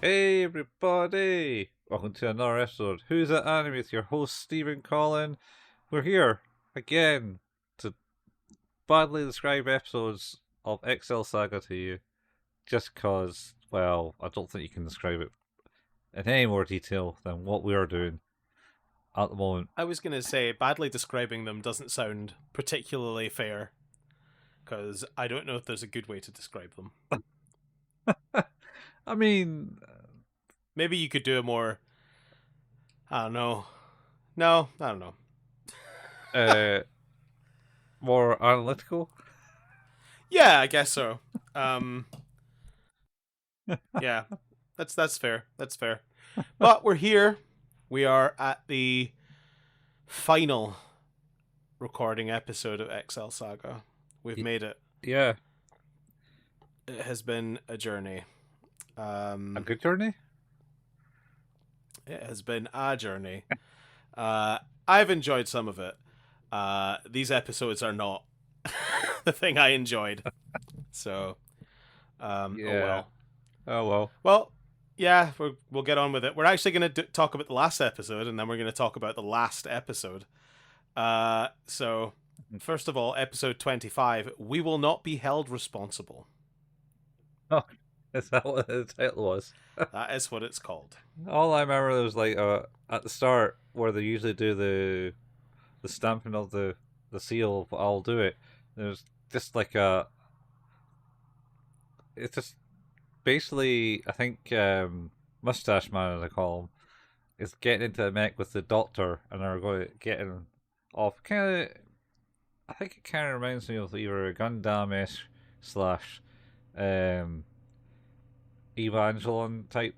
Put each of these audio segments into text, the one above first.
Hey everybody! Welcome to another episode. Who's at Anime with your host Stephen Collin. We're here again to badly describe episodes of Excel Saga to you, just cause, well, I don't think you can describe it in any more detail than what we are doing at the moment. I was going to say, badly describing them doesn't sound particularly fair, because I don't know if there's a good way to describe them. I mean, Maybe you could do a more... I don't know. No, I don't know. more analytical. Yeah, I guess so. Yeah, that's fair. That's fair. But we're here. We are at the final recording episode of Excel Saga. We've made it. Yeah. It has been a journey. A good journey? It has been a journey. I've enjoyed some of it. These episodes are not the thing I enjoyed. So, Yeah. oh well. Oh well. Well, yeah, we'll get on with it. We're actually going to talk about the last episode, and then we're going to talk about the last episode. So, first of all, episode 25, We Will Not Be Held Responsible. Oh, is that what the title was? That is what it's called. All I remember was like at the start where they usually do the stamping of the seal. But I'll do it. There's just like it's just basically I think Mustache Man as I call him is getting into a mech with the doctor and they're going to getting off. Kind of, I think it kind of reminds me of either a Gundam-ish slash Evangelion type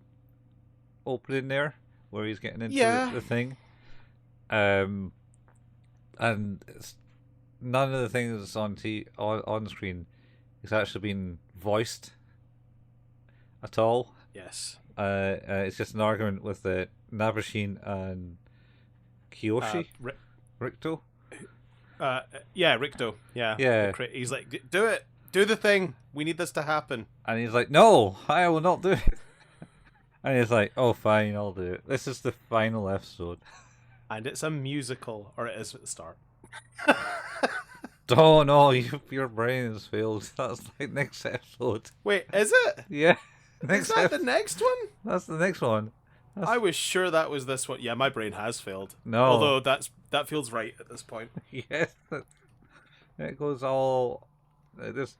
opening there, where he's getting into the thing. And none of the things on screen is actually being voiced at all. Yes. It's just an argument with the Nabeshin and Kiyoshi. Ricto. Yeah, Ricto. Yeah. Yeah. He's like, do it. Do the thing. We need this to happen. And he's like, no, I will not do it. And he's like, oh, fine, I'll do it. This is the final episode. And it's a musical, or it is at the start. Oh, no, your brain has failed. That's like next episode. Wait, is it? Yeah. Is that the next one? That's the next one. I was sure that was this one. Yeah, my brain has failed. No. Although that feels right at this point. Yes. It goes all... This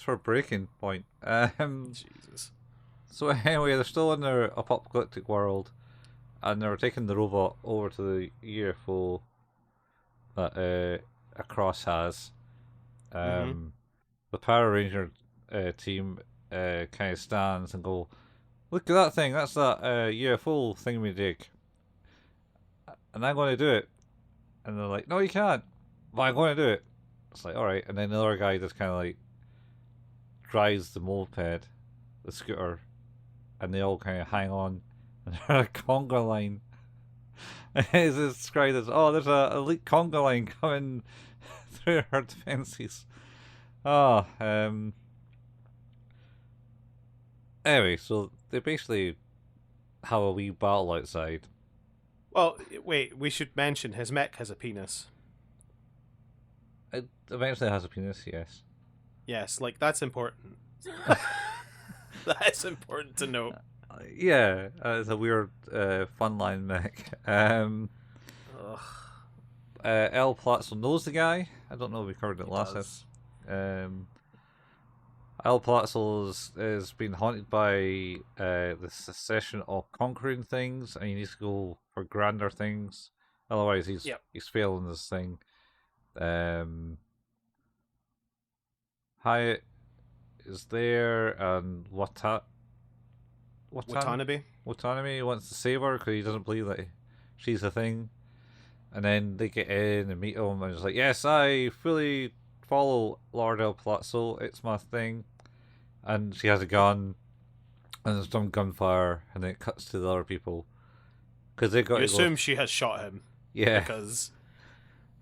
for breaking point. Jesus. So anyway, they're still in their apocalyptic world, and they're taking the robot over to the UFO that a cross has. The Power Ranger team kind of stands and go, "Look at that thing! That's that UFO thing we dig." And I'm going to do it, and they're like, "No, you can't." But I'm going to do it. It's like, all right, and then the other guy just kind of like drives the moped, the scooter, and they all kind of hang on, and they're a conga line. It's described as, oh, there's a elite conga line coming through our defences. Oh, anyway, so they basically have a wee battle outside. Well, wait, we should mention his mech has a penis. It eventually has a penis, yes. Yes, like, that's important. That's important to note. Yeah, it's a weird fun line mech. El Palazzo knows the guy. I don't know if we covered it last time. El Palazzo is being haunted by the succession of conquering things, and he needs to go for grander things. Otherwise, he's failing this thing. Hyatt is there, and Watanabe? Watanabe wants to save her because he doesn't believe that she's a thing. And then they get in and meet him, and it's like, yes, I fully follow Lord El Palazzo, it's my thing. And she has a gun, and there's some gunfire, and then it cuts to the other people. Because they got. You assume she has shot him. Yeah. Because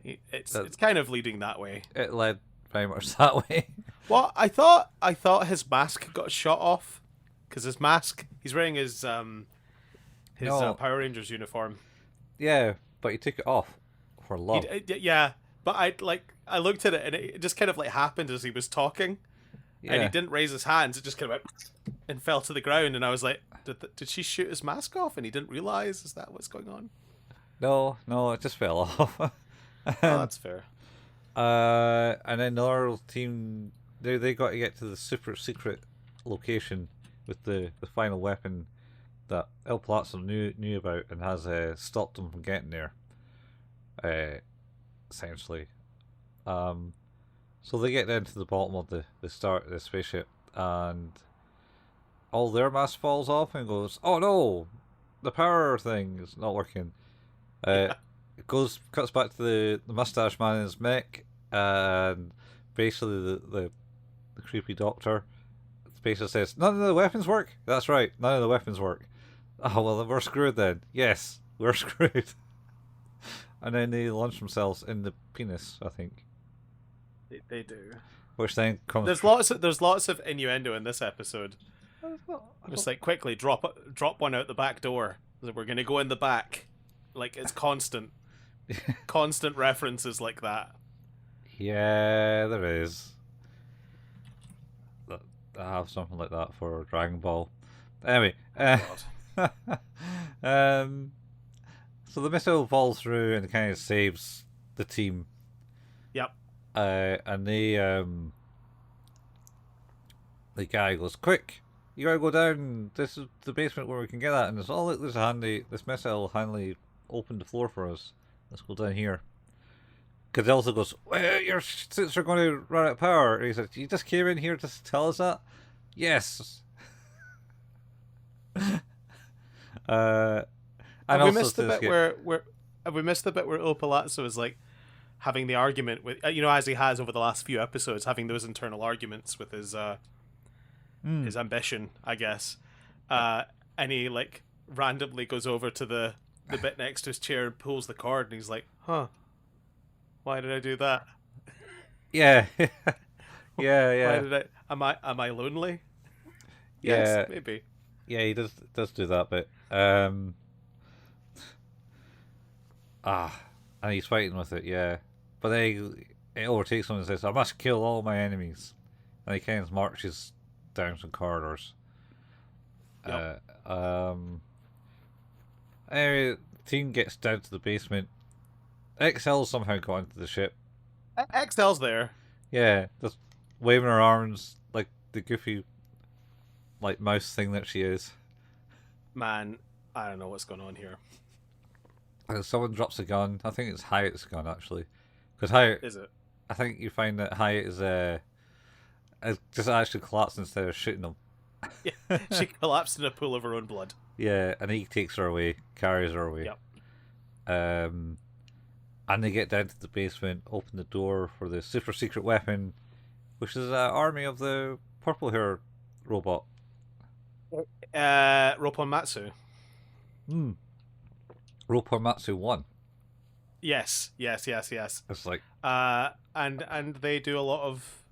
it's kind of leading that way. It led very much that way. Well, I thought his mask got shot off. because his mask. He's wearing his No, Power Rangers uniform. yeah, but he took it off for love. Yeah, but I looked at it and it just kind of like happened as he was talking, and he Yeah. didn't raise his hands. It just kind of went and fell to the ground, and I was like, did she shoot his mask off? And he didn't realize. Is that what's going on? No, no, it just fell off. Oh, um, that's fair. and then the other team, they got to get to the super secret location with the final weapon that Il Palazzo knew about and has stopped them from getting there. Essentially, so they get down to the bottom of the start of the spaceship, and all their mask falls off and goes, "Oh no, the power thing is not working." Yeah. It cuts back to the mustache man in his mech, and basically the creepy doctor basically says, "None of the weapons work." That's right, none of the weapons work. Oh well, we're screwed then. Yes, we're screwed. And then they launch themselves in the penis, I think, They do. which then comes. There's lots of innuendo in this episode. Just like quickly drop one out the back door. We're gonna go in the back. Like it's constant references like that. Yeah, there is. I have something like that for Dragon Ball. Anyway, God. so the missile falls through and kind of saves the team. Yep. And the guy goes, "Quick, you gotta go down. This is the basement where we can get that." And it's look, there's a handy. This missile handily opened the floor for us. Let's go down here. Cadelza goes, "Well, your suits are going to run out of power." And he said, "You just came in here to tell us that?" Yes. And Have we also missed the to bit get- where have we missed the bit where Il Palazzo is like having the argument with as he has over the last few episodes, having those internal arguments with his ambition, I guess. And he like randomly goes over to the bit next to his chair and pulls the cord, and he's like, "Huh, why did I do that? Yeah. Yeah. Why did I? Am I lonely? Yeah. Yes, maybe." Yeah, he does do that bit. And he's fighting with it, yeah. But then it overtakes him and says, "I must kill all my enemies." And he kind of marches down some corridors. Yep. Anyway, the team gets down to the basement. Excel somehow got into the ship. Excel's there. Yeah, just waving her arms like the goofy, like mouse thing that she is. Man, I don't know what's going on here. And someone drops a gun. I think it's Hyatt's gun actually, because Hyatt. Is it? I think you find that Hyatt is just actually collapsed instead of shooting him. Yeah, she collapsed in a pool of her own blood. Yeah, and he takes her away, carries her away. Yep. And they get down to the basement, open the door for the super secret weapon, which is an army of the purple hair robot. Ropon Matsu. Ropponmatsu 1. Yes. It's like, And they do a lot of.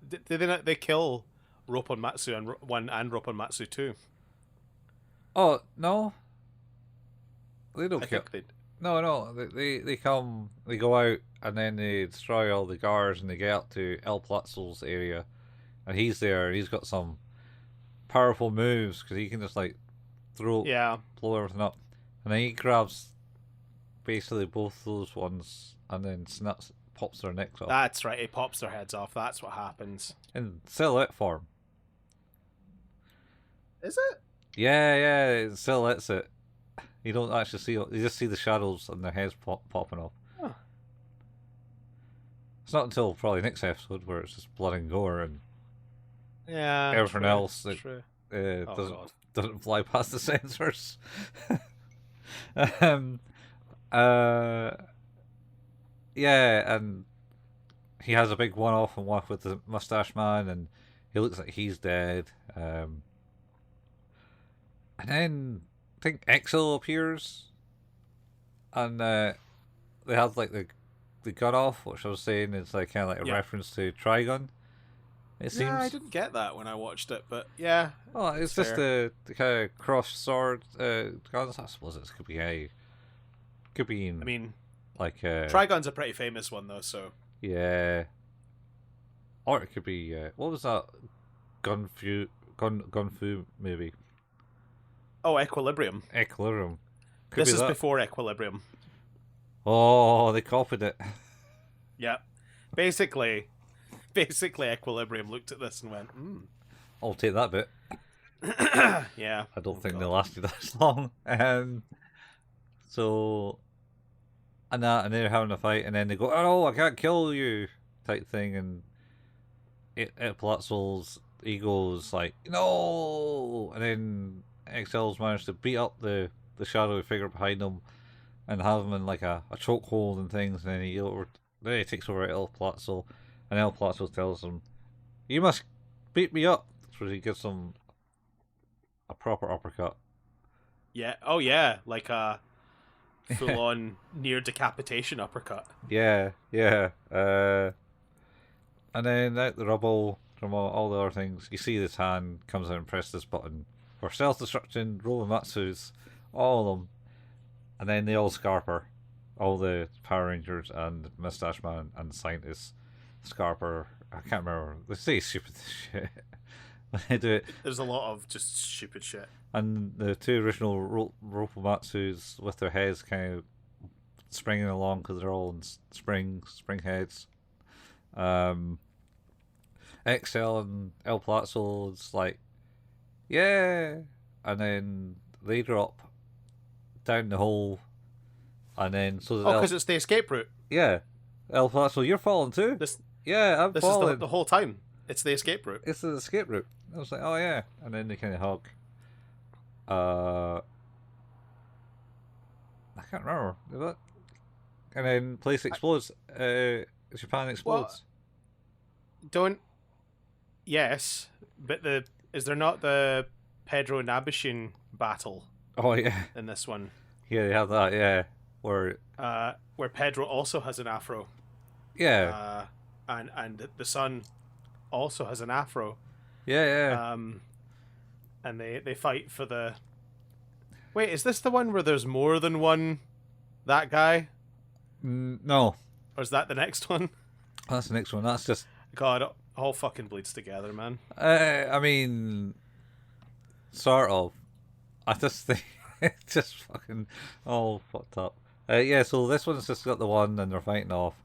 Did they not? They kill Ropon Matsu and 1 and Ropon Matsu 2. oh, no. They don't I kill. think they. No, they come, they go out, and then they destroy all the guards, and they get up to El Palazzo's area, and he's there, and he's got some powerful moves, because he can just, like, blow everything up, and then he grabs basically both those ones, and then pops their necks off. That's right. He pops their heads off. That's what happens. In silhouette form. Is it? Yeah, it silhouettes it. You don't actually see it. You just see the shadows and their heads popping up. Huh. It's not until probably next episode where it's just blood and gore and Yeah. everything true, else that True. God. doesn't fly past the sensors. um, yeah, and he has a big one-off and one with the mustache man, and he looks like he's dead. And then I think Excel appears, and they have like the gun off, which I was saying is like kind of like a reference to Trigun. It seems. Yeah, I didn't get that when I watched it, but yeah. Well, it's fair. just the kind of cross sword guns. I suppose it could be a. Could be in, I mean, like Trigun's a pretty famous one though, so yeah. Or it could be what was that gun fu movie? oh, Equilibrium. Equilibrium. Could This be is that. before Equilibrium. Oh, they copied it. Yeah, basically, Equilibrium looked at this and went, I'll take that bit. yeah. I don't think God. they lasted that long. So, and they're having a fight, and then they go, "Oh no, I can't kill you," type thing, and Il Palazzo's ego's like, "No," and then Excel's managed to beat up the shadowy figure behind him, and have him in like a chokehold and things, and then he takes over El Palazzo, and El Palazzo tells him, "You must beat me up," so he gives him a proper uppercut. Yeah. Oh yeah, like a full-on near decapitation uppercut. Yeah. And then out the rubble from all the other things, you see this hand comes out and press this button for self-destruction, Robomatsus, all of them. And then they all scarper. All the Power Rangers and Mustache Man and Scientists scarper. I can't remember. They say stupid shit when they do it. There's a lot of just stupid shit. And the two original Robomatsus with their heads kind of springing along because they're all in spring heads. Excel and El Palazzo is like, yeah, and then they drop down the hole, and then so that because it's the escape route. yeah, El Palazzo, you're falling too. This Yeah, I'm this falling. is the whole time. It's the escape route. It's the escape route. I was like, oh yeah, and then they kind of hug. I can't remember. Did that? And then place explodes. Japan explodes. Don't. Yes, but is there not the Pedro Nabeshin battle Oh yeah, in this one? yeah, they have that. Yeah, where Where Pedro also has an afro. yeah, And the son also has an afro. yeah. And they fight for the. Wait, is this the one where there's more than one? That guy, No, or is that the next one? that's the next one. That's just. God, it all fucking bleeds together, man. I mean, sort of. I just think it's just fucking all fucked up. Yeah, so this one's just got the one, and they're fighting off,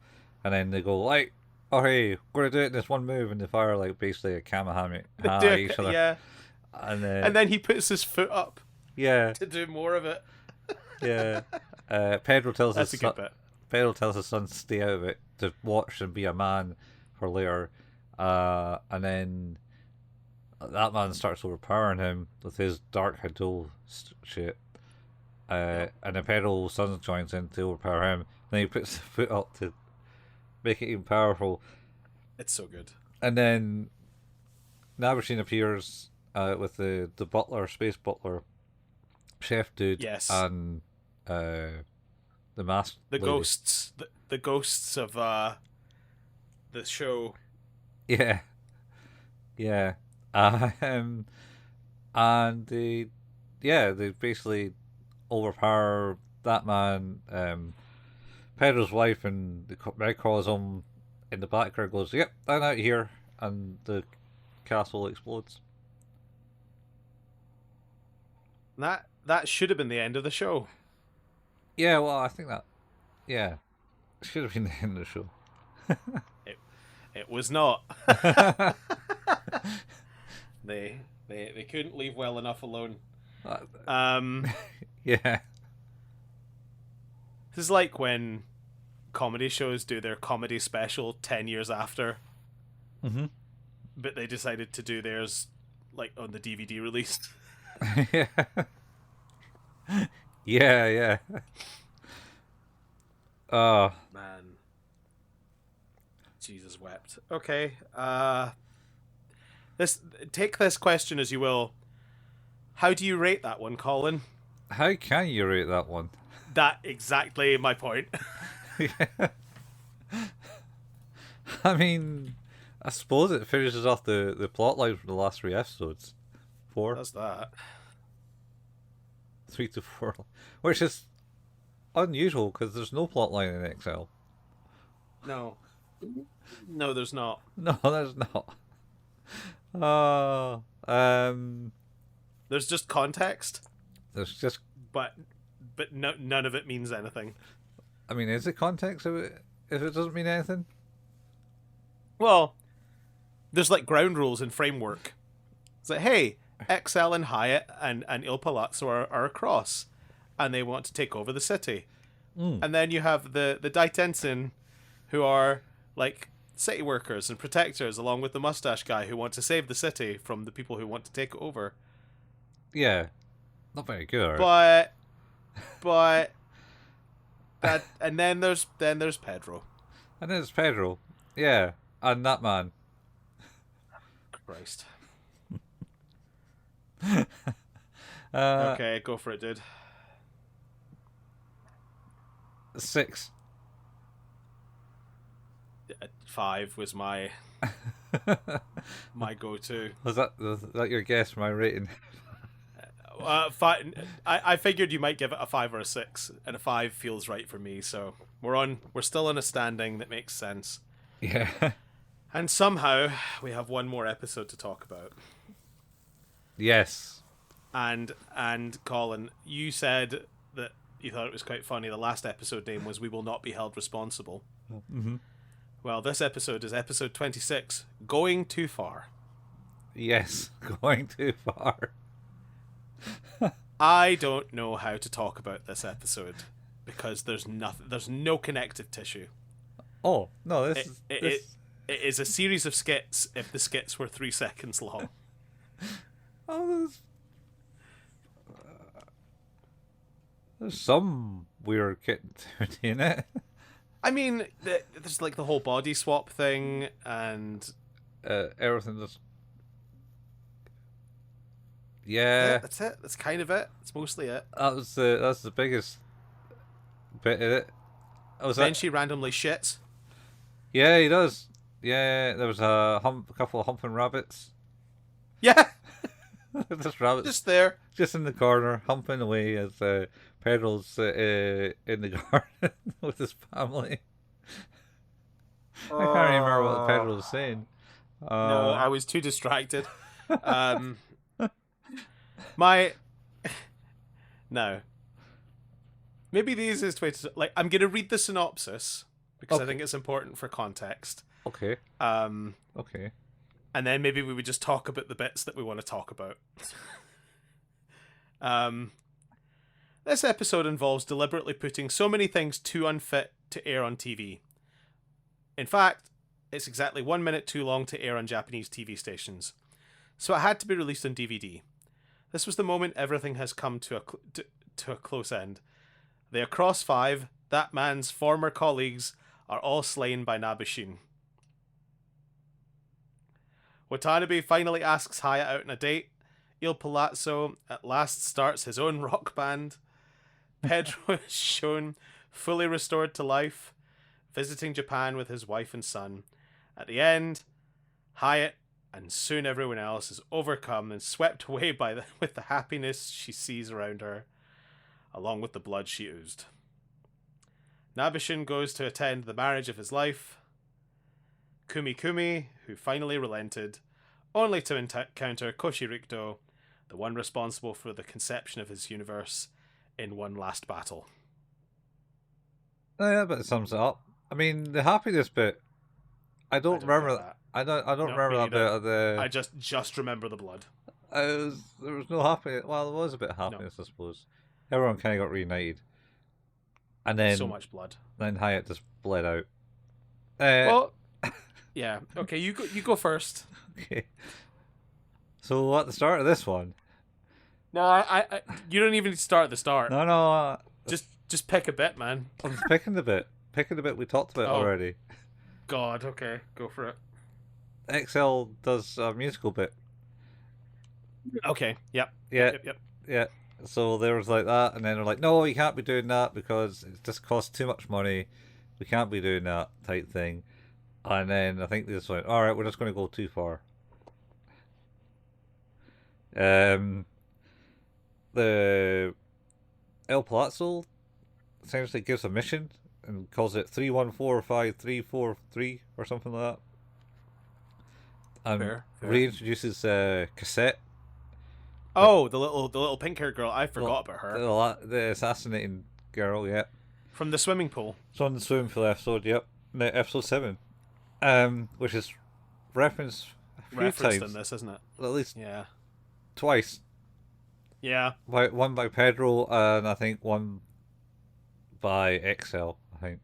and then they go like, "Oh hey, we're gonna do it in this one move," and they fire like basically a Kamehameha at each other. Yeah, And then he puts his foot up yeah, to do more of it. yeah. Pedro tells That's his a good son. bit. Pedro tells his son to stay out of it to watch and be a man for later. And then that man starts overpowering him with his dark Hadou shit. And then Pedro's son joins in to overpower him. Then he puts the foot up to make it even powerful. It's so good. And then Nabeshin appears with the butler, space butler, chef dude, Yes. and the mask. The lady. ghosts, the ghosts of the show. Yeah, yeah. And they basically overpower that man. Pedro's wife and the Red calls him in the background goes, "Yep, I'm out here," and the castle explodes. That should have been the end of the show. Yeah, well, I think that, yeah, should have been the end of the show. It was not. They couldn't leave well enough alone. Yeah. This is like when comedy shows do their comedy special 10 years after, but they decided to do theirs like on the DVD release. Yeah. Yeah. Oh. Man. Jesus wept. Okay. Take this question as you will. How do you rate that one, Colin? How can you rate that one? That exactly my point. I mean, I suppose it finishes off the plot line from the last 3 episodes. 4, Does that? 3 to 4, which is unusual because there's no plot line in Excel. No. No, there's not. No, there's not. Uh, um, There's just context, there's just. but none of it means anything. I mean, is it context if it doesn't mean anything? Well, there's like ground rules and framework. It's like, hey, Excel and Hyatt and Il Palazzo are across, and they want to take over the city. And then you have the Daitenzin, who are like city workers and protectors, along with the mustache guy who want to save the city from the people who want to take it over. Yeah, not very good. Right? But that, and then there's Pedro. And then there's Pedro. Yeah, and that man. Christ. Okay, go for it, dude. 6. 5 was my go-to. Was that your guess for my rating? 5. I figured you might give it a 5 or a 6, and a 5 feels right for me. So we're still on a standing that makes sense. Yeah. And somehow we have one more episode to talk about. Yes. And Colin, you said that you thought it was quite funny. The last episode name was "We Will Not Be Held Responsible." Mm-hmm. Well, this episode is episode 26, Going Too Far. Yes, going too far. I don't know how to talk about this episode because there's no connective tissue. Oh, no, It is a series of skits if the skits were 3 seconds long. Oh, there's some weird activity in it. I mean, there's like the whole body swap thing and everything that's... Yeah. that's it. That's kind of it. That's mostly it. That's the biggest bit in it. Then she randomly shits. Yeah, he does. Yeah, there was a couple of humping rabbits. Yeah. Just rabbits. Just there. Just in the corner, humping away as Pedro's in the garden with his family. I can't remember what Pedro was saying. No, I was too distracted. No. Maybe the easiest way to... I'm going to read the synopsis because I think it's important for context. Okay. Okay. And then maybe we would just talk about the bits that we want to talk about. This episode involves deliberately putting so many things too unfit to air on TV. In fact, it's exactly 1 minute too long to air on Japanese TV stations. So it had to be released on DVD. This was the moment everything has come to a close end. The Across Five, that man's former colleagues, are all slain by Nabeshin. Watanabe finally asks Hyatt out on a date. Il Palazzo at last starts his own rock band. Pedro is shown fully restored to life, visiting Japan with his wife and son. At the end, Hyatt and soon everyone else is overcome and swept away with the happiness she sees around her, along with the blood she oozed. Nabeshin goes to attend the marriage of his life. Kumi, who finally relented, only to encounter Koshirikdo, the one responsible for the conception of his universe, in one last battle. Oh, yeah, but it sums it up. I mean, the happiness bit, I don't remember that. I don't remember that bit of the... I just remember the blood. There was no happiness. Well, there was a bit of happiness, I suppose. Everyone kind of got reunited. And then... So much blood. Then Hyatt just bled out. Well... Yeah. Okay, you go first. Okay. So at the start of this one... No, I you don't even start at the start. No. Just pick a bit, man. I'm just picking the bit. Picking the bit we talked about already. God, okay. Go for it. Excel does a musical bit. Okay, yep. Yeah. Yep. Yeah. So there was like that, and then they're like, no, you can't be doing that because it just costs too much money. We can't be doing that type thing. And then I think they just went, all right, we're just going to go too far. The Il Palazzo essentially gives a mission and calls it 3145343 or something like that. And Fair. reintroduces Cossette. Oh, the little pink haired girl. I forgot about her. The assassinating girl, yeah. From the swimming pool. It's on the swimming pool episode, yep. No, episode 7. Which is referenced a few Referenced times. in this, isn't it? At least Yeah. twice. Yeah. One by Pedro and I think one by Excel, I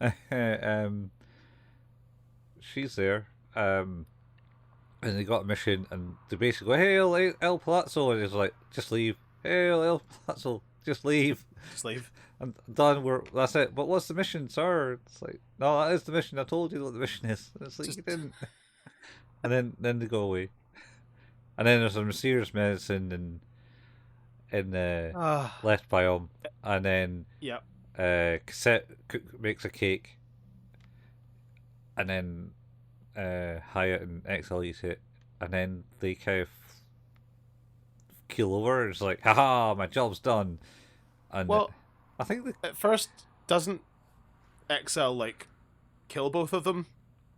think. She's there. And they got a mission and they basically go, Hail El Palazzo, and he's like, just leave. Hail El Palazzo, just leave. Just leave. And done, that's it. But what's the mission, sir? It's like, no, that is the mission. I told you what the mission is. And it's like, you didn't. And then they go away. And then there's a mysterious medicine left by him. And then Yep. Cossette makes a cake. And then Hyatt and Excel eat it. And then they kind of keel over. It's like, haha, my job's done. And Well, I think at first, doesn't Excel, like, kill both of them?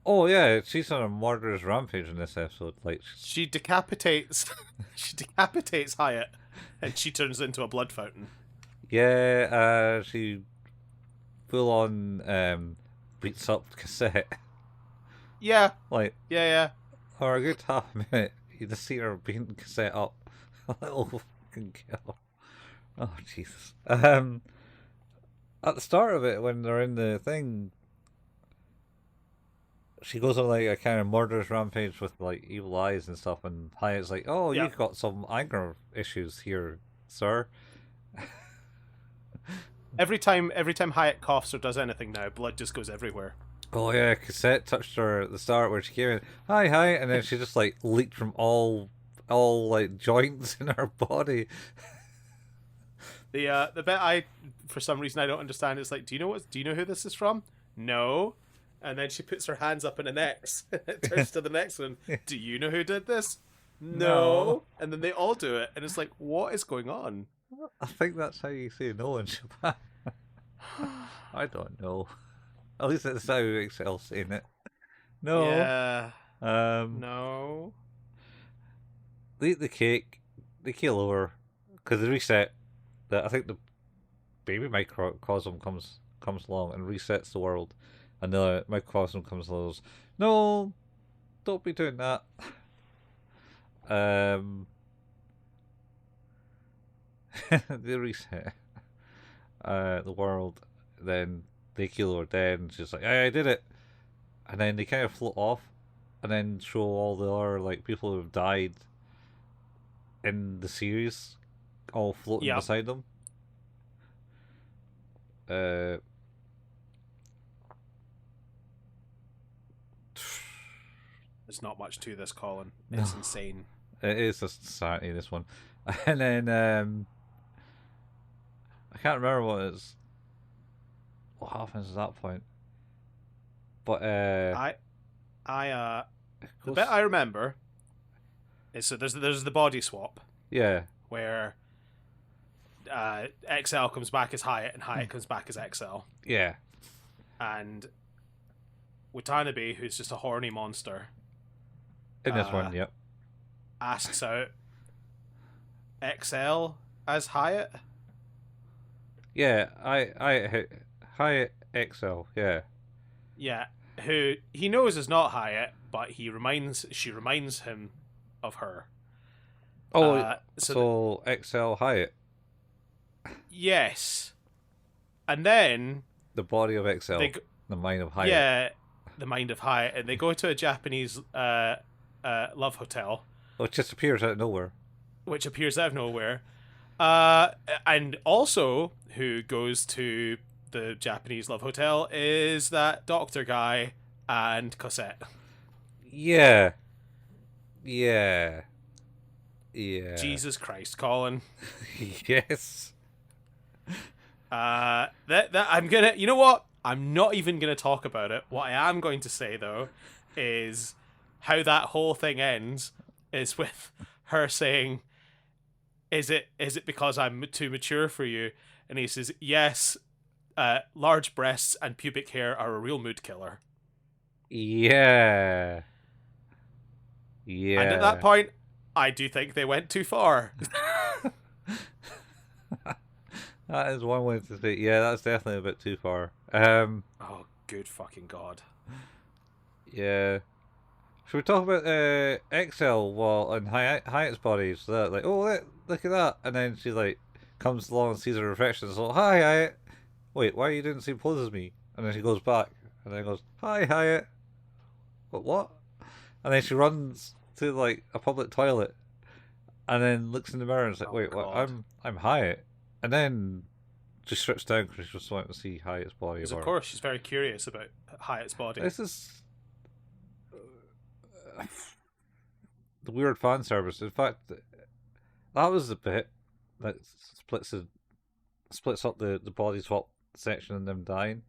Oh yeah, she's on a murderous rampage in this episode. Like She decapitates she decapitates Hyatt and she turns into a blood fountain. yeah, she full on beats up Cossette. Yeah. Like Yeah. for a good half minute, you just see her beating Cossette up. A little fucking kill. Oh Jesus. At the start of it, when they're in the thing, she goes on like a kind of murderous rampage with like evil eyes and stuff, and Hyatt's like, "Oh, Yeah. you've got some anger issues here, sir." Every time Hyatt coughs or does anything now, blood just goes everywhere. Oh yeah, Cossette touched her at the start where she came in, hi, and then she just like leaked from all like joints in her body. The bit I, for some reason I don't understand, is like, do you know who this is from? No. And then she puts her hands up in an X. It turns to the next one. Do you know who did this? No. And then they all do it, and it's like, what is going on? I think that's how you say no in Japan. I don't know. At least that's how Excel's saying it. No. Yeah. No. No. They eat the cake. They keel over because they reset. I think the baby microcosm comes along and resets the world, and the microcosm comes along and goes, no, don't be doing that. They reset the world, then they keel over dead, and she's like, hey, I did it. And then they kind of float off, and then show all the other like people who have died in the series all floating beside them. There's not much to this, Colin. It's insane. It is just insanity, this one. And then I can't remember what happens at that point. But the bit I remember is, so there's the body swap. Yeah. Where XL comes back as Hyatt and Hyatt comes back as XL. Yeah. And Watanabe, who's just a horny monster, in this one, yep, asks out XL as Hyatt. Yeah, Hyatt XL, yeah. Yeah, who he knows is not Hyatt, but she reminds him of her. Oh, so XL Hyatt. Yes. And then the body of XL, the mind of Hyatt. Yeah, the mind of Hyatt, and they go to a Japanese love hotel, which just appears out of nowhere. And also, who goes to the Japanese love hotel is that doctor guy and Cossette. Yeah. Jesus Christ, Colin. Yes. That I'm gonna. You know what? I'm not even going to talk about it. What I am going to say, though, is how that whole thing ends is with her saying, is it because I'm too mature for you? And he says, yes, large breasts and pubic hair are a real mood killer. Yeah. And at that Yeah. point, I do think they went too far. That is one way to say. Yeah, that's definitely a bit too far. Oh, good fucking God. Yeah. Should we talk about Excel while in Hyatt's body? So that, like, oh, look at that. And then she, like, comes along and sees her reflection. So, hi, Hyatt. Wait, why are you doing the same pose as me? And then she goes back. And then goes, hi, Hyatt. But what? And then she runs to, like, a public toilet. And then looks in the mirror and is like, wait, what? I'm Hyatt. And then she strips down because she just wanted to see Hyatt's body. Because, of course, she's very curious about Hyatt's body. This is the weird fan service. In fact, that was the bit that splits up the body swap section and them dying.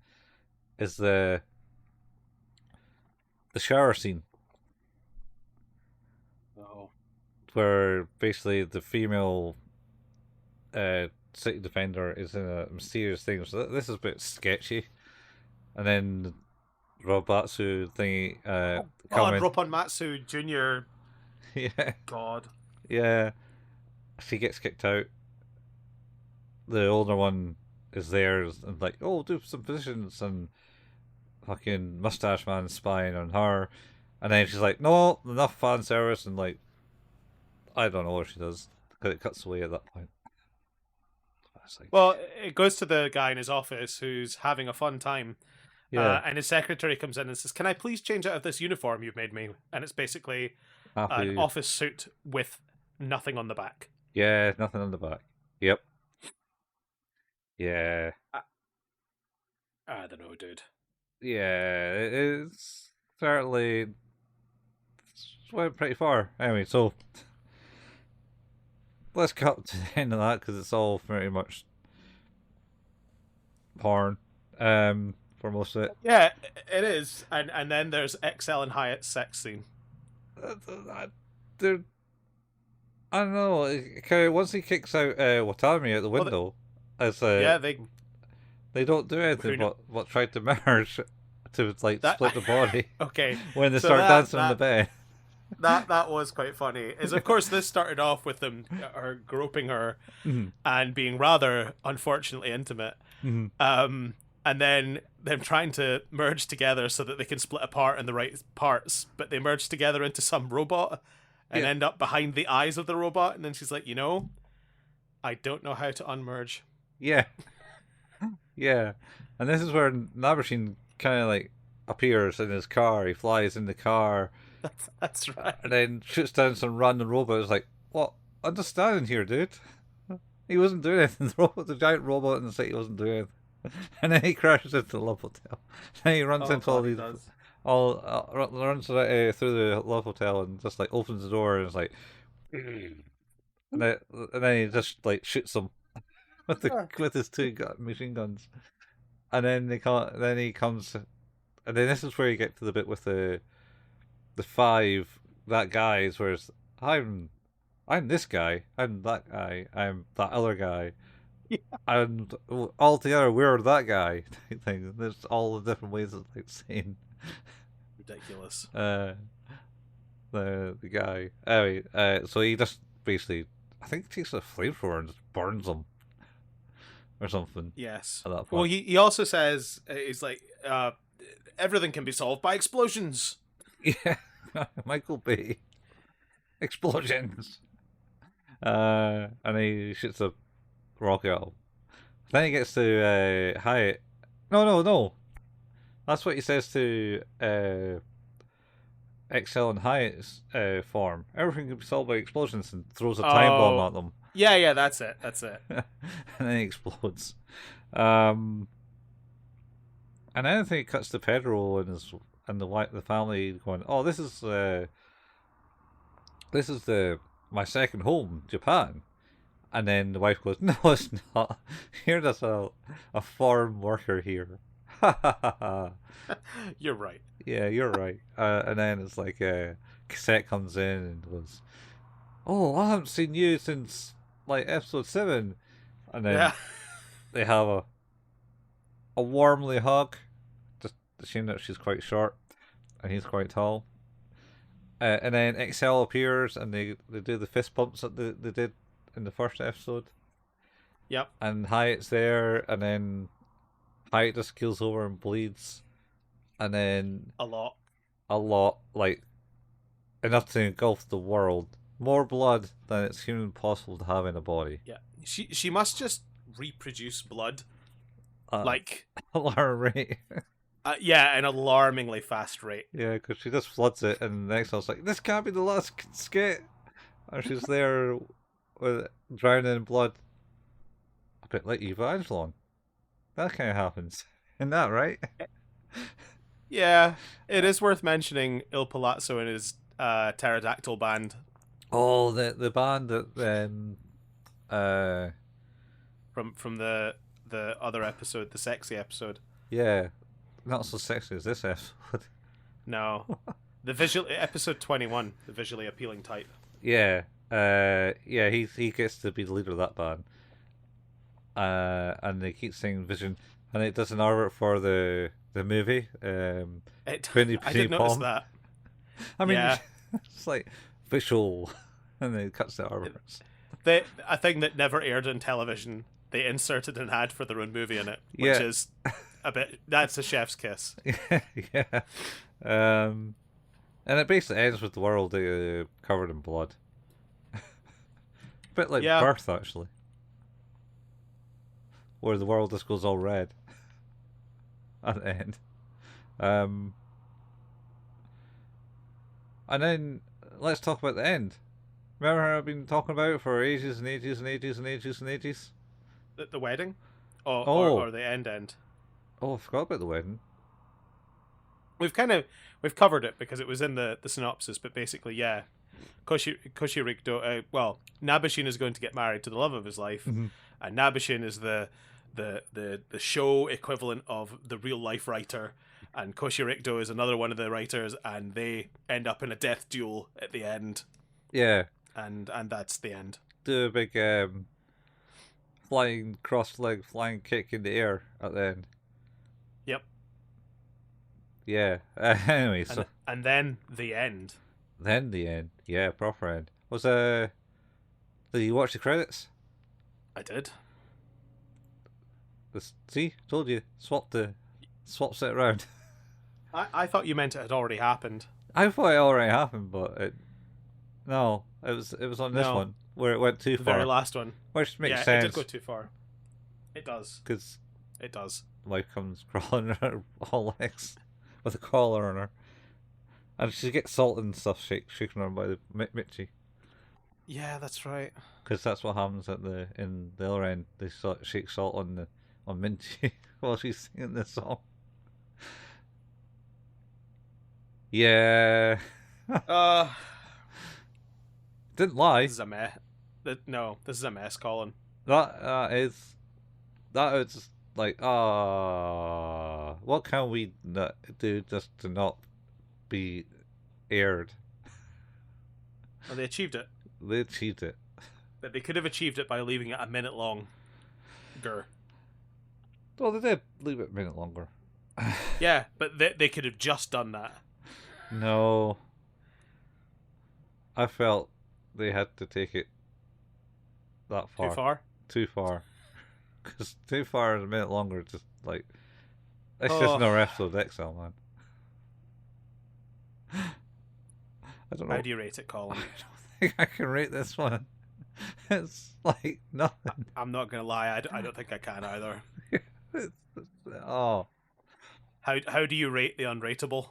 Is the shower scene. Oh. Where basically the female city defender is in a mysterious thing. So this is a bit sketchy. And then Robatsu thingy God, Ropon Matsu Jr. Yeah. God. Yeah. She gets kicked out. The older one is there and like, oh, do some positions, and fucking mustache man spying on her. And then she's like, no, enough fan service, and like, I don't know what she does because it cuts away at that point. Like, well, it goes to the guy in his office who's having a fun time. yeah. And his secretary comes in and says, can I please change out of this uniform you've made me? And it's basically an office suit with nothing on the back. Yeah, nothing on the back. Yep. Yeah. I don't know, dude. Yeah, it's certainly went pretty far. Anyway, so let's cut to the end of that because it's all pretty much porn for most of it. Yeah, it is. And then there's Excel and Hyatt sex scene. They're, I don't know. Okay, once he kicks out Watanabe out the window, they don't do anything but try to merge to like split the body. Okay, when they start dancing on the bed. That was quite funny. Is of course this started off with them groping her and being rather unfortunately intimate, and then them trying to merge together so that they can split apart in the right parts, but they merge together into some robot and end up behind the eyes of the robot. And then she's like, I don't know how to unmerge. Yeah. Yeah. And this is where Nabeshin kind of like appears in his car. He flies in the car. That's right. And then shoots down some random robot. It's like, what? Understanding here, dude. He wasn't doing anything. The giant robot in the city wasn't doing anything. And then he crashes into the love hotel. Then he runs into all these, runs through the love hotel and just like opens the door and it's like, and then he just like shoots them with his two machine guns. And then he comes, and then this is where you get to the bit with the five guys, where it's, I'm this guy, I'm that guy, I'm that other guy. Yeah. And all together we're that guy type thing. There's all the different ways of like saying ridiculous. The guy. Anyway, so he just basically, I think he takes a flamethrower and just burns them or something. Yes. At that point. Well, he also says he's like, everything can be solved by explosions. Yeah, Michael Bay. Explosions. And he shoots a rocket at him. Then he gets to Hyatt. No. That's what he says to Excel and Hyatt's form. Everything can be solved by explosions, and throws a time bomb at them. Yeah, that's it. And then he explodes. And then I think it cuts to Pedro and the family going, "Oh, this is my second home, Japan." And then the wife goes, "No, it's not. You're just a farm worker here." You're right. Yeah, you're right. And then it's like Cossette comes in and goes, "Oh, I haven't seen you since like episode 7." And then Yeah. they have a warmly hug. Just the shame that she's quite short and he's quite tall. And then Excel appears and they do the fist bumps that they did in the first episode. Yep. And Hyatt's there, and then Hyatt just keels over and bleeds. And then A lot. like enough to engulf the world. More blood than it's humanly possible to have in a body. Yeah. She must just reproduce blood. Like Alarm rate. yeah, an alarmingly fast rate. Yeah, because she just floods it, and the next one's like, "This can't be the last skit." And she's there with drowning in blood. A bit like Evangelon. That kind of happens. Isn't that right? Yeah, it is worth mentioning Il Palazzo and his pterodactyl band. Oh, the band that From the other episode, the sexy episode. yeah, not so sexy as this episode. No, the visual episode 21, the visually appealing type. Yeah, yeah, he gets to be the leader of that band. And they keep saying Vision, and it does an advert for the movie. I Penny did notice Palm. that. I mean, Yeah. it's like visual, and then it cuts the adverts. A thing that never aired on television. They inserted an ad for their own movie in it, which Yeah. is a bit. That's a chef's kiss. Yeah. And it basically ends with the world covered in blood. A bit like Yeah. Birth, actually. Where the world just goes all red at the end. And then let's talk about the end. Remember how I've been talking about it for ages and ages and ages and ages and ages? The wedding, or, Oh. or the end. Oh, I forgot about the wedding. We've covered it because it was in the synopsis, but basically, yeah, Koshirikdo. Well, Nabeshin is going to get married to the love of his life, Mhm. and Nabeshin is the show equivalent of the real life writer, and Koshirikdo is another one of the writers, and they end up in a death duel at the end, Yeah, and that's the end. do a big flying cross leg flying kick in the air at the end. Yep. Yeah. Anyway, so And then the end. then the end. Yeah, proper end. Was did you watch the credits? I did. See, told you. Swapped it around. I thought you meant it had already happened. I thought it already happened, but it was on this No. one where it went too The far, very last one. which makes Yeah, it sense did go too far. It does. because It does. wife comes crawling on her all legs with a collar on her, and she gets salt and stuff shaken on by the Mitchie, Yeah, that's right. because that's what happens in the other end. They shake salt on Minchie while she's singing this song. Yeah, didn't lie. This is a mess. No, this is a mess, Colin. That is like what can we do just to not be aired? Well, they achieved it. They achieved it. But they could have achieved it by leaving it a minute long. Well, they did leave it a minute longer. Yeah, but they could have just done that. No, I felt they had to take it that far. Too far? Too far. Because too far is a minute longer. Just like it's Oh. just no episode of Excel, man. I don't know. How do you rate it, Colin? I don't think I can rate this one. It's like nothing. I'm not going to lie, I don't think I can either. Oh, How do you rate the unrateable?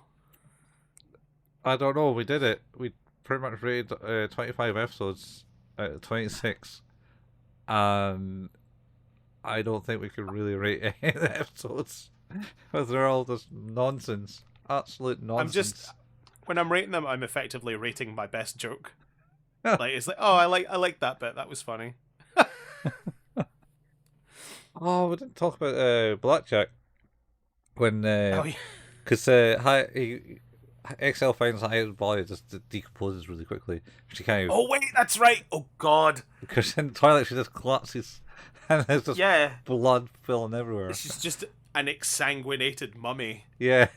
I don't know. We did it. We pretty much rated 25 episodes out of 26. And I don't think we could really rate any of the episodes. Because they're all just nonsense. Absolute nonsense. When I'm rating them, I'm effectively rating my best joke. Like it's like, oh, I like that bit. That was funny. Oh, we didn't talk about Blackjack. when Oh yeah. because Excel finds that his body just decomposes really quickly. She kind of Oh wait, that's right. Oh god. because in the toilet she just collapses and there's just Yeah. blood filling everywhere. She's just an exsanguinated mummy. Yeah,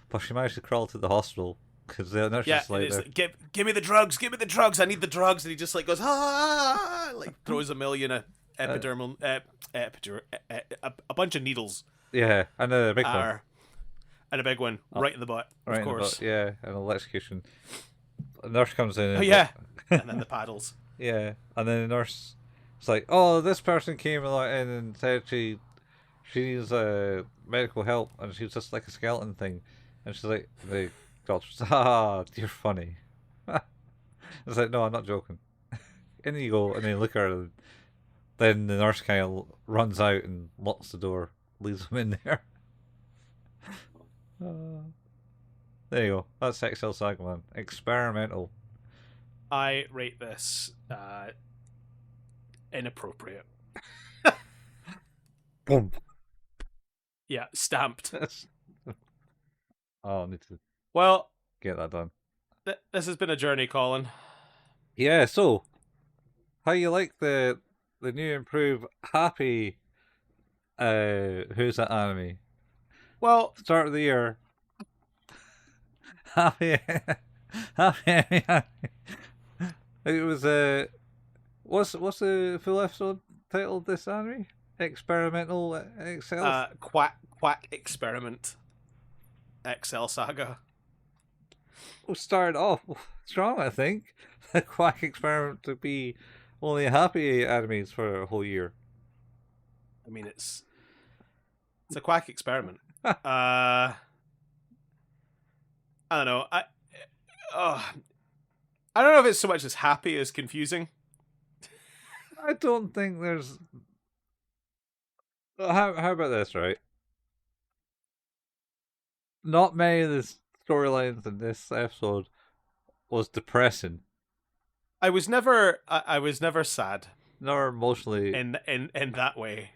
but she managed to crawl to the hospital because the nurse Yeah, is and like it's there. like, give me the drugs, give me the drugs, I need the drugs, and he just like goes like throws a million epidermal a bunch of needles Yeah, and a big at one. her, and a big one right in the butt, Right of in the course. butt, yeah, an electrocution. The nurse comes in. Oh And yeah, and then the paddles. yeah, and then the nurse is like, "Oh, this person came in and said she needs medical help, and she's just like a skeleton thing." And she's like, "The doctor's, ah, you're funny." It's like, "No, I'm not joking." In you go, and then look at her. And then the nurse kind of runs out and locks the door, leaves them in there. There you go. That's Excel Saga, man. Experimental. I rate this inappropriate. Boom. Yeah, stamped. Oh, I need to Well, get that done. this has been a journey, Colin. Yeah, so how you like the new improved happy who's that anime? Well, Start of the year. Happy happy it was what's the full episode title of this anime? Experimental Excel. quack experiment. Excel Saga. Well, started off strong, I think. The quack experiment to be only happy animes for a whole year. I mean, it's a quack experiment. I don't know. I don't know if it's so much as happy as confusing. I don't think there's. How about this, right? Not many of the storylines in this episode was depressing, I was never sad nor emotionally. in that way.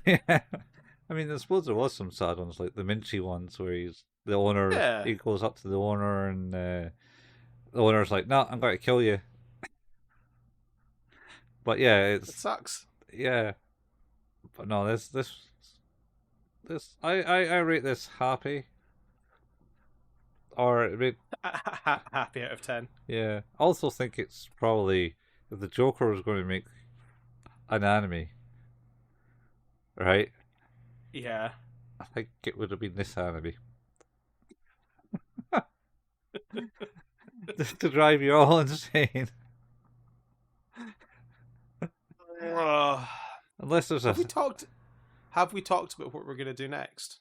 Yeah, I mean, I suppose there was some sad ones, like the Minchi ones, where he's the owner. Yeah. He goes up to the owner, and the owner's like, "No, I'm going to kill you." But yeah, It it's sucks. yeah. But no, I rate this happy. Or rate, Happy out of 10. yeah. I also think it's probably if the Joker was going to make an anime, right? Yeah. I think it would have been this anime. Just to drive you all insane. Unless there's Have we talked about what we're gonna do next?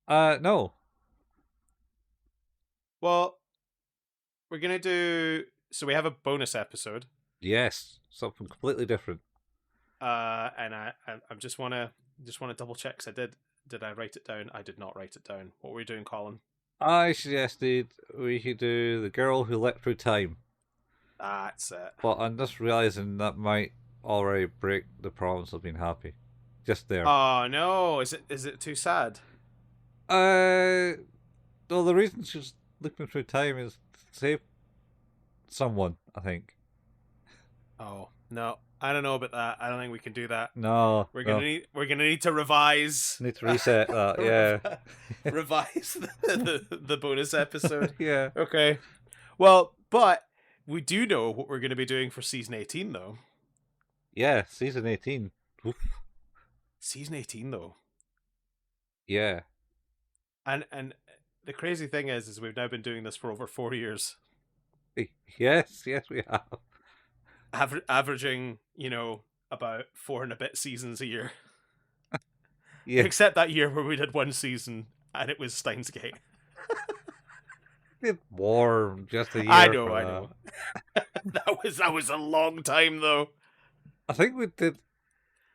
No. Well, we're gonna do. So we have a bonus episode. Yes, something completely different. And I just wanna double check. 'Cause did I write it down? I did not write it down. What were we doing, Colin? I suggested we could do The Girl Who Leapt Through Time, That's it. but I'm just realizing that might already break the promise of being happy. Just there. Oh no! Is it too sad? Well, the reason she's looking through time is to save someone, I think. Oh no! I don't know about that. I don't think we can do that. No, We're no. gonna need to revise. Need to reset that, yeah. Revise the bonus episode. Yeah. Okay. Well, but we do know what we're going to be doing for season 18, though. Yeah, season 18. Oof. Season 18, though. Yeah. And the crazy thing is we've now been doing this for over 4 years. Yes, we have. Averaging, about 4 and a bit seasons a year. Yeah. Except that year where we did one season and it was Steins Gate. It war just a year. I know. That was a long time though. I think we did.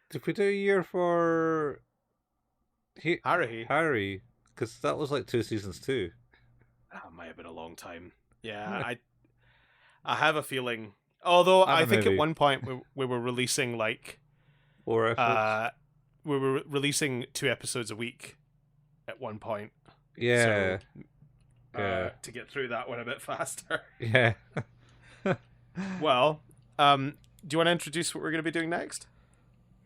Did we do a year for Harry? Because that was like 2 seasons too. That might have been a long time. Yeah, I have a feeling. Although I think maybe. at one point we were releasing like 4 episodes. we were releasing 2 episodes a week. at one point. Yeah. So, Yeah. to get through that one a bit faster. Yeah. Well, do you want to introduce what we're going to be doing next?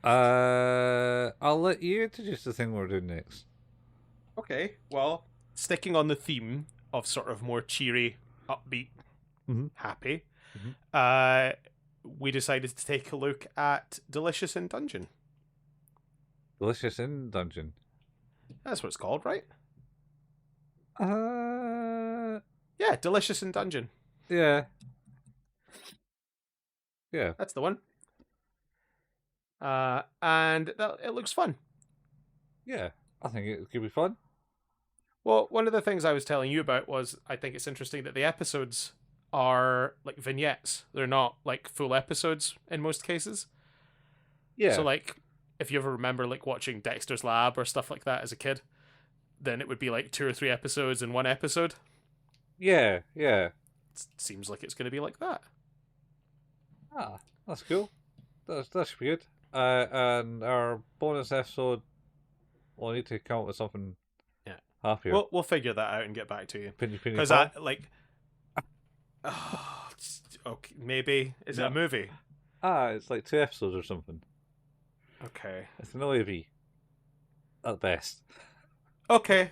I'll let you introduce the thing we're doing next. Okay. Well, sticking on the theme of sort of more cheery, upbeat, happy, we decided to take a look at Delicious in Dungeon. Delicious in Dungeon. That's what it's called, right? Yeah, Delicious in Dungeon. Yeah. Yeah. That's the one. And it looks fun. Yeah, I think it could be fun. Well, one of the things I was telling you about was I think it's interesting that the episodes are like vignettes. They're not like full episodes in most cases. Yeah. So like if you ever remember like watching Dexter's Lab or stuff like that as a kid, then it would be like 2 or 3 episodes in one episode. Yeah. It seems like it's going to be like that. Ah, that's cool. That should be good. And our bonus episode, we'll need to come up with something happier. We'll figure that out and get back to you. Because okay, maybe is it a movie? It's like 2 episodes or something. Okay, it's an OAV at best. Okay,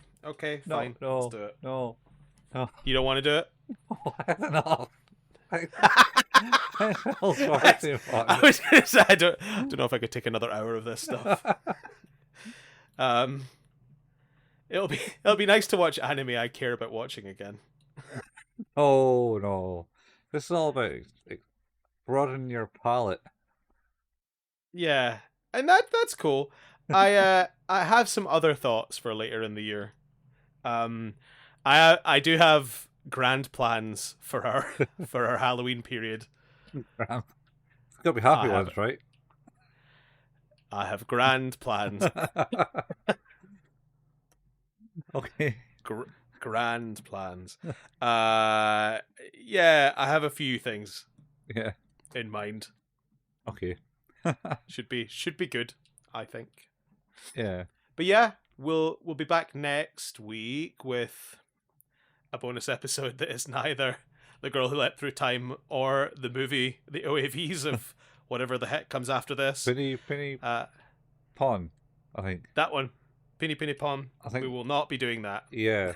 fine. No, let's do it. No. You don't want to do it? I don't know. I was gonna say I don't know if I could take another hour of this stuff. It'll be nice to watch anime I care about watching again. Oh no, this is all about broadening your palette. Yeah, and that's cool. I have some other thoughts for later in the year. I do have grand plans for our Halloween period. It's gotta be happy ones, right? I have grand plans. Okay. Grand plans. Yeah, I have a few things. Yeah. In mind. Okay. should be good, I think. Yeah. But yeah, we'll be back next week with a bonus episode that is neither The Girl Who Leapt Through Time or the movie, the OAVs of whatever the heck comes after this. Penny Pond, I think. That one. Penny Pond. I think we will not be doing that. Yeah.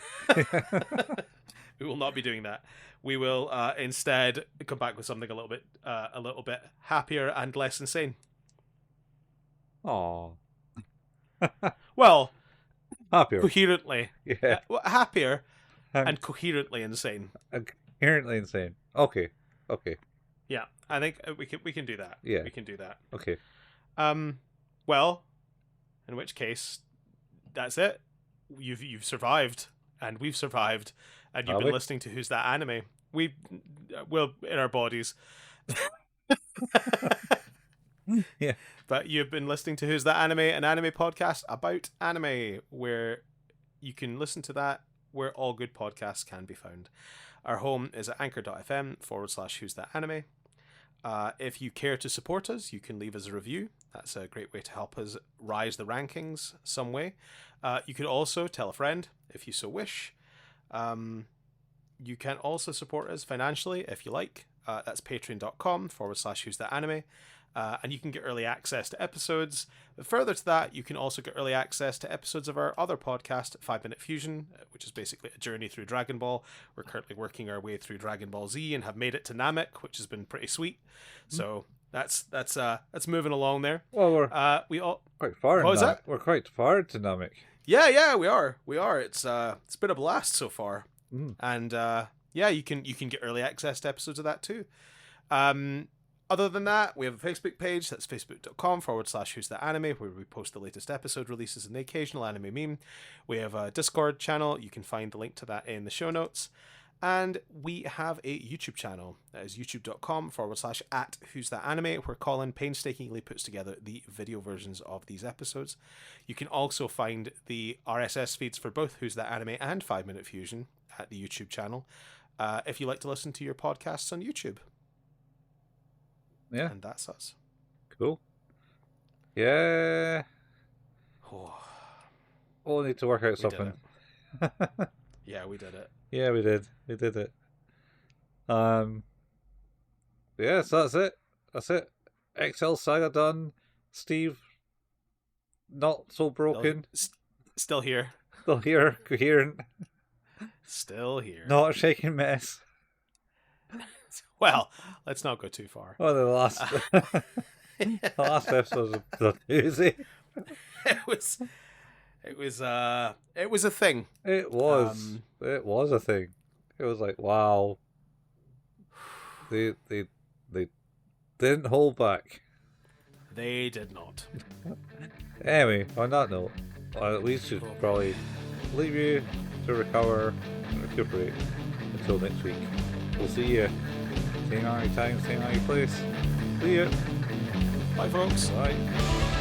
We will not be doing that. We will instead come back with something a little bit happier and less insane. Aww. Well, happier. Coherently. Yeah. Happier and coherently insane. Coherently insane. Okay. Yeah, I think we can do that. Yeah. We can do that. Okay. Well, in which case, that's it. You've survived, and we've survived, and you've been listening to Who's That Anime? We'll in our bodies. Yeah. But you've been listening to Who's That Anime? An anime podcast about anime, where you can listen to that where all good podcasts can be found. Our home is at anchor.fm/Who's That Anime. If you care to support us, you can leave us a review. That's a great way to help us rise the rankings some way. You could also tell a friend if you so wish. You can also support us financially if you like. That's patreon.com/Who's That Anime. And you can get early access to episodes. But further to that, you can also get early access to episodes of our other podcast, 5 Minute Fusion, which is basically a journey through Dragon Ball. We're currently working our way through Dragon Ball Z and have made it to Namek, which has been pretty sweet. So that's moving along there. Well, we're quite far. What was that? We're quite far to Namek. Yeah, we are. It's been a blast so far. And yeah, you can get early access to episodes of that too. Other than that, we have a Facebook page. That's facebook.com/Who's That Anime, where we post the latest episode releases and the occasional anime meme. We have a Discord channel. You can find the link to that in the show notes. And we have a YouTube channel. That is youtube.com/@Who's That Anime, where Colin painstakingly puts together the video versions of these episodes. You can also find the RSS feeds for both Who's That Anime and 5 Minute Fusion at the YouTube channel, if you like to listen to your podcasts on YouTube. Yeah. And that's us. Cool. Yeah. Oh. all need to work out We did something. Yeah, we did it. Yeah, we did. We did it. Yeah, so that's it. That's it. Excel Saga done. Steve, not so broken. Still here. Still here, coherent. Still here. Not a shaking mess. Well, let's not go too far. Oh, the last, the last episode was a doozy. It was a thing. It was. It was a thing. It was like, wow. They didn't hold back. They did not. Anyway, on that note, we should probably leave you to recover and recuperate until next week. We'll see you. Same on your time, same on your place. See ya. Bye, folks. Bye.